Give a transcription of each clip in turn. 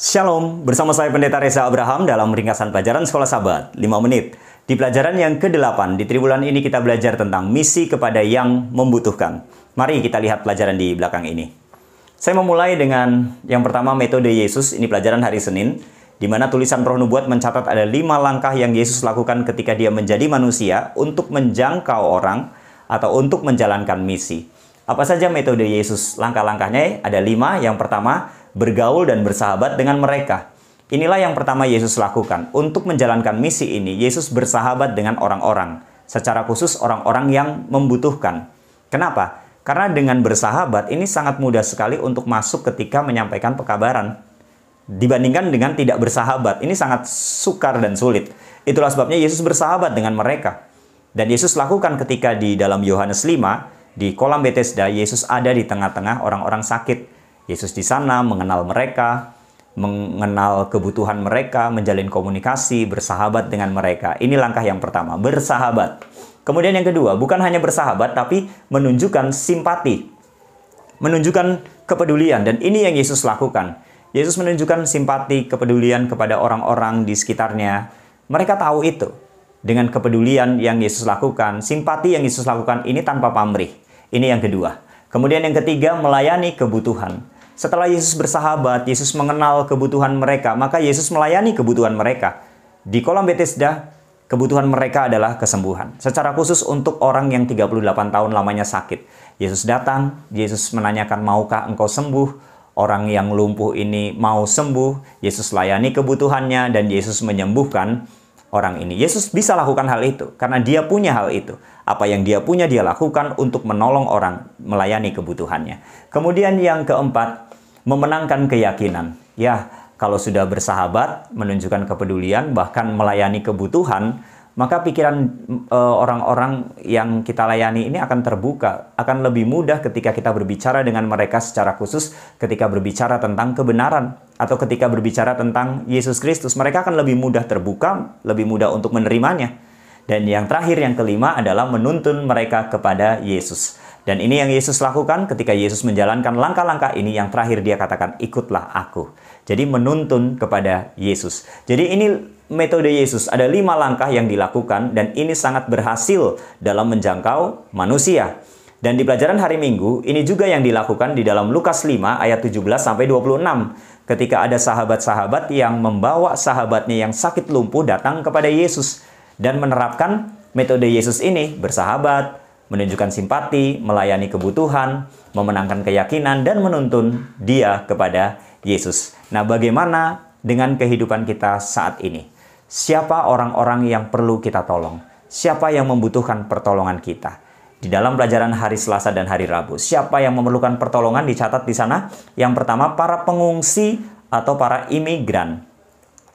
Shalom, bersama saya Pendeta Reza Abraham dalam ringkasan pelajaran Sekolah Sabat, 5 menit. Di pelajaran yang ke-8, di triwulan ini kita belajar tentang misi kepada yang membutuhkan. Mari kita lihat pelajaran di belakang ini. Saya memulai dengan yang pertama, metode Yesus. Ini pelajaran hari Senin, di mana tulisan Roh Nubuat mencatat ada 5 langkah yang Yesus lakukan ketika dia menjadi manusia untuk menjangkau orang atau untuk menjalankan misi. Apa saja metode Yesus? Langkah-langkahnya ada 5. Yang pertama, bergaul dan bersahabat dengan mereka. Inilah yang pertama Yesus lakukan. Untuk menjalankan misi ini, Yesus bersahabat dengan orang-orang. Secara khusus orang-orang yang membutuhkan. Kenapa? Karena dengan bersahabat ini sangat mudah sekali untuk masuk ketika menyampaikan pekabaran. Dibandingkan dengan tidak bersahabat, ini sangat sukar dan sulit. Itulah sebabnya Yesus bersahabat dengan mereka. Dan Yesus lakukan ketika di dalam Yohanes 5, di kolam Bethesda, Yesus ada di tengah-tengah orang-orang sakit. Yesus di sana mengenal mereka, mengenal kebutuhan mereka, menjalin komunikasi, bersahabat dengan mereka. Ini langkah yang pertama, bersahabat. Kemudian yang kedua, bukan hanya bersahabat, tapi menunjukkan simpati, menunjukkan kepedulian. Dan ini yang Yesus lakukan. Yesus menunjukkan simpati, kepedulian kepada orang-orang di sekitarnya. Mereka tahu itu. Dengan kepedulian yang Yesus lakukan, simpati yang Yesus lakukan ini tanpa pamrih. Ini yang kedua. Kemudian yang ketiga, melayani kebutuhan. Setelah Yesus bersahabat, Yesus mengenal kebutuhan mereka, maka Yesus melayani kebutuhan mereka. Di kolam Bethesda, kebutuhan mereka adalah kesembuhan. Secara khusus untuk orang yang 38 tahun lamanya sakit. Yesus datang, Yesus menanyakan, maukah engkau sembuh? Orang yang lumpuh ini mau sembuh, Yesus layani kebutuhannya, dan Yesus menyembuhkan orang ini. Yesus bisa lakukan hal itu, karena dia punya hal itu. Apa yang dia punya, dia lakukan untuk menolong orang, melayani kebutuhannya. Kemudian yang keempat, memenangkan keyakinan. Ya, kalau sudah bersahabat, menunjukkan kepedulian, bahkan melayani kebutuhan, maka pikiran orang-orang yang kita layani ini akan terbuka, akan lebih mudah ketika kita berbicara dengan mereka secara khusus, ketika berbicara tentang kebenaran, atau ketika berbicara tentang Yesus Kristus. Mereka akan lebih mudah terbuka, lebih mudah untuk menerimanya. Dan yang terakhir, yang kelima adalah menuntun mereka kepada Yesus. Dan ini yang Yesus lakukan ketika Yesus menjalankan langkah-langkah ini. Yang terakhir dia katakan, ikutlah aku. Jadi menuntun kepada Yesus. Jadi ini metode Yesus. Ada 5 langkah yang dilakukan dan ini sangat berhasil dalam menjangkau manusia. Dan di pelajaran hari Minggu, ini juga yang dilakukan di dalam Lukas 5 ayat 17-26. Ketika ada sahabat-sahabat yang membawa sahabatnya yang sakit lumpuh datang kepada Yesus. Dan menerapkan metode Yesus ini, bersahabat, menunjukkan simpati, melayani kebutuhan, memenangkan keyakinan, dan menuntun dia kepada Yesus. Nah, bagaimana dengan kehidupan kita saat ini? Siapa orang-orang yang perlu kita tolong? Siapa yang membutuhkan pertolongan kita? Di dalam pelajaran hari Selasa dan hari Rabu, siapa yang memerlukan pertolongan dicatat di sana? Yang pertama, para pengungsi atau para imigran.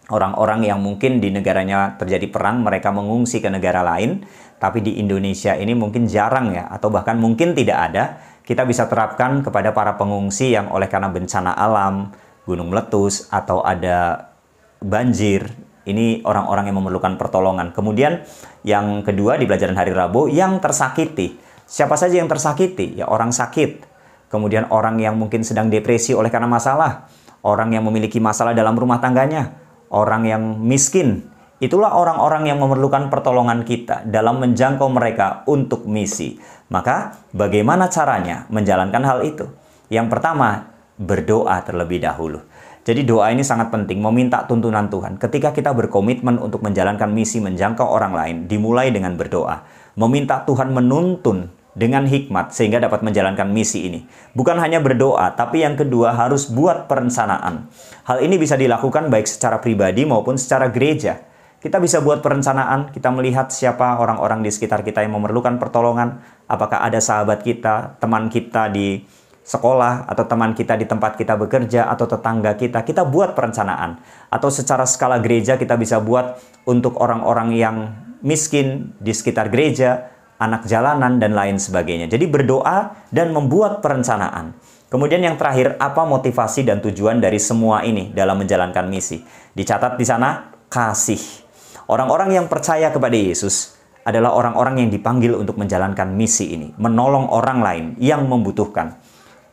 Orang-orang yang mungkin di negaranya terjadi perang, mereka mengungsi ke negara lain. Tapi di Indonesia ini mungkin jarang ya, atau bahkan mungkin tidak ada. Kita bisa terapkan kepada para pengungsi yang oleh karena bencana alam, gunung meletus, atau ada banjir. Ini orang-orang yang memerlukan pertolongan. Kemudian yang kedua di pelajaran hari Rabu, yang tersakiti. Siapa saja yang tersakiti? Ya, orang sakit. Kemudian orang yang mungkin sedang depresi oleh karena masalah. Orang yang memiliki masalah dalam rumah tangganya. Orang yang miskin. Itulah orang-orang yang memerlukan pertolongan kita dalam menjangkau mereka untuk misi. Maka bagaimana caranya menjalankan hal itu? Yang pertama, berdoa terlebih dahulu. Jadi doa ini sangat penting, meminta tuntunan Tuhan. Ketika kita berkomitmen untuk menjalankan misi menjangkau orang lain, dimulai dengan berdoa. Meminta Tuhan menuntun dengan hikmat sehingga dapat menjalankan misi ini. Bukan hanya berdoa, tapi yang kedua harus buat perencanaan. Hal ini bisa dilakukan baik secara pribadi maupun secara gereja. Kita bisa buat perencanaan, kita melihat siapa orang-orang di sekitar kita yang memerlukan pertolongan. Apakah ada sahabat kita, teman kita di sekolah, atau teman kita di tempat kita bekerja, atau tetangga kita. Kita buat perencanaan. Atau secara skala gereja kita bisa buat untuk orang-orang yang miskin di sekitar gereja, anak jalanan, dan lain sebagainya. Jadi berdoa dan membuat perencanaan. Kemudian yang terakhir, apa motivasi dan tujuan dari semua ini dalam menjalankan misi? Dicatat di sana, kasih. Orang-orang yang percaya kepada Yesus adalah orang-orang yang dipanggil untuk menjalankan misi ini, menolong orang lain yang membutuhkan.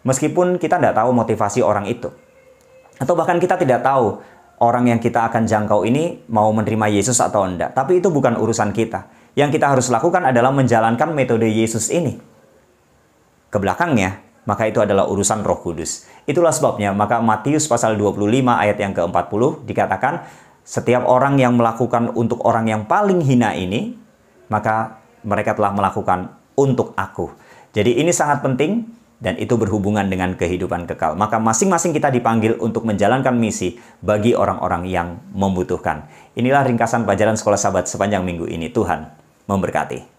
Meskipun kita tidak tahu motivasi orang itu. Atau bahkan kita tidak tahu orang yang kita akan jangkau ini mau menerima Yesus atau enggak. Tapi itu bukan urusan kita. Yang kita harus lakukan adalah menjalankan metode Yesus ini. Ke belakangnya, maka itu adalah urusan Roh Kudus. Itulah sebabnya, maka Matius pasal 25 ayat yang ke-40 dikatakan, setiap orang yang melakukan untuk orang yang paling hina ini, maka mereka telah melakukan untuk aku. Jadi ini sangat penting dan itu berhubungan dengan kehidupan kekal. Maka masing-masing kita dipanggil untuk menjalankan misi bagi orang-orang yang membutuhkan. Inilah ringkasan pelajaran Sekolah Sahabat sepanjang minggu ini. Tuhan memberkati.